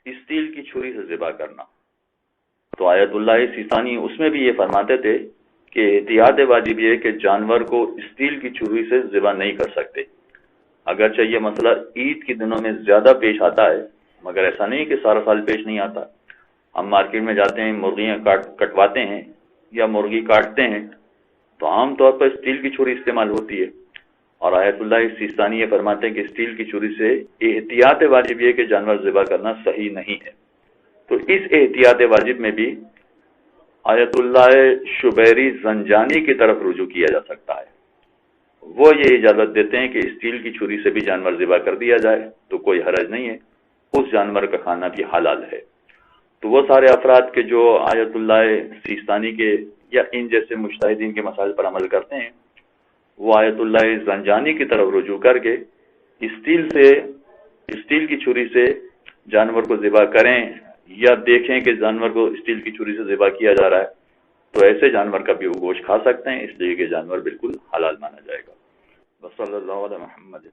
Steel کی چھری سے ذبح کرنا۔ تو آیت اللہ سیستانی اس میں بھی یہ فرماتے تھے کہ احتیاط واجب یہ ہے کہ جانور کو اسٹیل کی چھری سے ذبح نہیں کر سکتے۔ اگرچہ یہ مسئلہ عید کے دنوں میں زیادہ پیش آتا ہے، مگر ایسا نہیں کہ سارا سال پیش نہیں آتا۔ ہم مارکیٹ میں جاتے ہیں، مرغیاں کٹواتے ہیں یا مرغی کاٹتے ہیں تو عام طور پر اسٹیل کی چھری استعمال ہوتی ہے، اور آیت اللہ سیستانی یہ فرماتے ہیں کہ اسٹیل کی چھری سے احتیاط واجب یہ کہ جانور ذبح کرنا صحیح نہیں ہے۔ تو اس احتیاط واجب میں بھی آیت اللہ شبیری زنجانی کی طرف رجوع کیا جا سکتا ہے۔ وہ یہ اجازت دیتے ہیں کہ اسٹیل کی چھری سے بھی جانور ذبح کر دیا جائے تو کوئی حرج نہیں ہے، اس جانور کا کھانا بھی حلال ہے۔ تو وہ سارے افراد کے جو آیت اللہ سیستانی کے یا ان جیسے مجتہدین کے مسائل پر عمل کرتے ہیں، وہ آیت اللہ زنجانی کی طرف رجوع کر کے اسٹیل کی چھری سے جانور کو ذبح کریں یا دیکھیں کہ جانور کو اسٹیل کی چھری سے ذبح کیا جا رہا ہے تو ایسے جانور کا بھی وہ گوشت کھا سکتے ہیں، اس لیے کہ جانور بالکل حلال مانا جائے گا۔ وصلی اللہ علی محمد۔